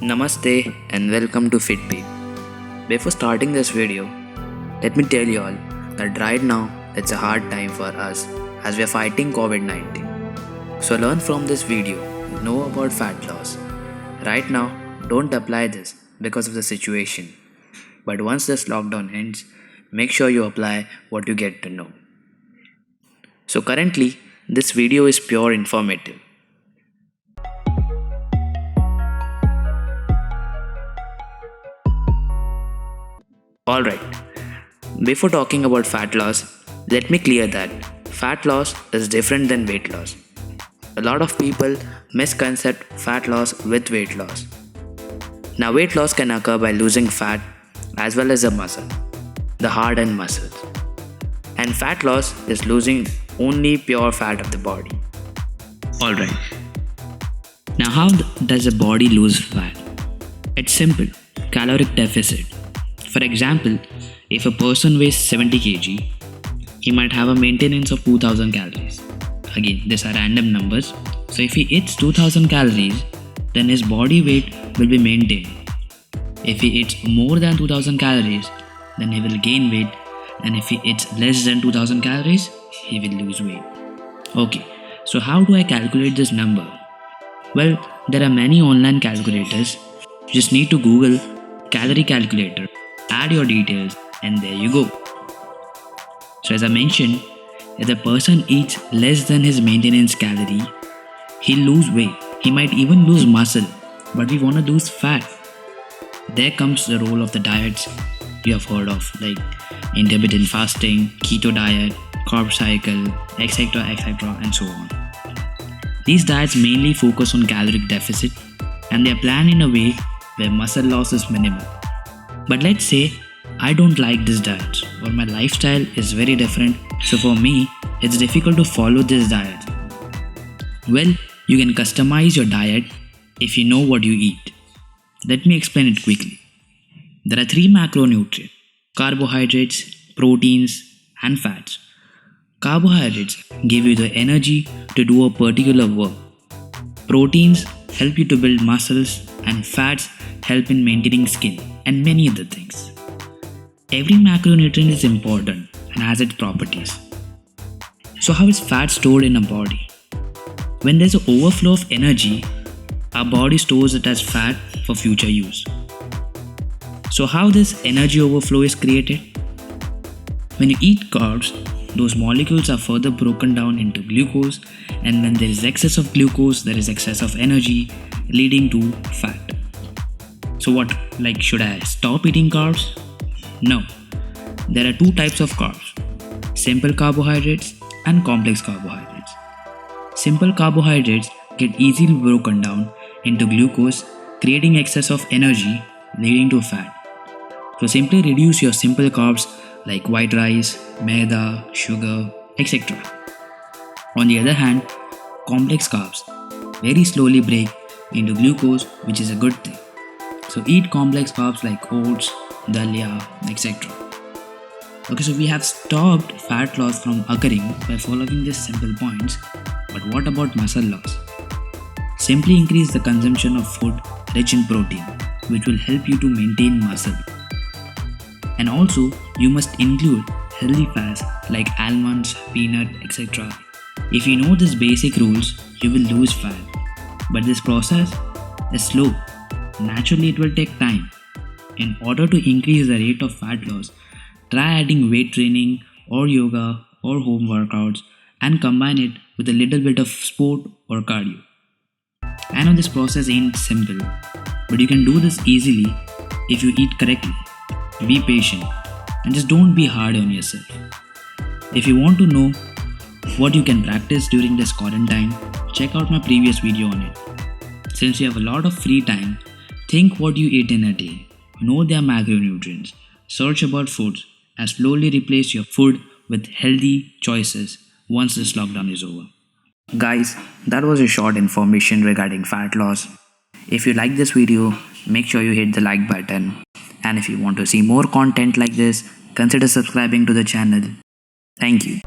Namaste and welcome to Fitpeep. Before starting this video, let me tell you all that right now it's a hard time for us as we are fighting COVID-19. So learn from this video, know about fat loss. Right now, don't apply this because of the situation. But once this lockdown ends, make sure you apply what you get to know. So currently, this video is pure informative. Alright, before talking about fat loss, let me clear that fat loss is different than weight loss. A lot of people misconcept fat loss with weight loss. Now, weight loss can occur by losing fat as well as the muscle, the hardened muscles. And fat loss is losing only pure fat of the body. Alright, now how does the body lose fat? It's simple, caloric deficit. For example, if a person weighs 70 kg, he might have a maintenance of 2000 calories. Again, these are random numbers. So if he eats 2000 calories, then his body weight will be maintained. If he eats more than 2000 calories, then he will gain weight. And if he eats less than 2000 calories, he will lose weight. Okay, so how do I calculate this number? Well, there are many online calculators. You just need to Google Calorie Calculator. Add your details and there you go. So as I mentioned, if the person eats less than his maintenance calorie, he'll lose weight. He might even lose muscle, but we want to lose fat. There comes the role of the diets you have heard of, like intermittent fasting, keto diet, carb cycle, etc., and so on. These diets mainly focus on caloric deficit and they are planned in a way where muscle loss is minimal. But let's say I don't like this diet or my lifestyle is very different, so for me it's difficult to follow this diet. Well, you can customize your diet if you know what you eat. Let me explain it quickly. There are 3 macronutrients: carbohydrates, proteins, and fats. Carbohydrates give you the energy to do a particular work. Proteins help you to build muscles, and fats help in maintaining skin and many other things. Every macronutrient is important and has its properties. So how is fat stored in a body? When there's an overflow of energy, our body stores it as fat for future use. So how this energy overflow is created? When you eat carbs, those molecules are further broken down into glucose, and when there is excess of glucose, there is excess of energy, leading to fat. So what, should I stop eating carbs? No. There are 2 types of carbs: simple carbohydrates and complex carbohydrates. Simple carbohydrates get easily broken down into glucose, creating excess of energy, leading to fat. So simply reduce your simple carbs like white rice, maida, sugar, etc. On the other hand, complex carbs very slowly break into glucose, which is a good thing. So eat complex carbs like oats, dalia, etc. Okay, so we have stopped fat loss from occurring by following these simple points. But what about muscle loss? Simply increase the consumption of food rich in protein, which will help you to maintain muscle. And also, you must include healthy fats like almonds, peanut, etc. If you know these basic rules, you will lose fat. But this process is slow. Naturally, it will take time. In order to increase the rate of fat loss, try adding weight training or yoga or home workouts and combine it with a little bit of sport or cardio. I know this process ain't simple, but you can do this easily if you eat correctly. Be patient and just don't be hard on yourself. If you want to know what you can practice during this quarantine, check out my previous video on it. Since you have a lot of free time, think what you eat in a day. Know their macronutrients. Search about foods and slowly replace your food with healthy choices once this lockdown is over. Guys, that was a short information regarding fat loss. If you like this video, make sure you hit the like button. And if you want to see more content like this, consider subscribing to the channel. Thank you.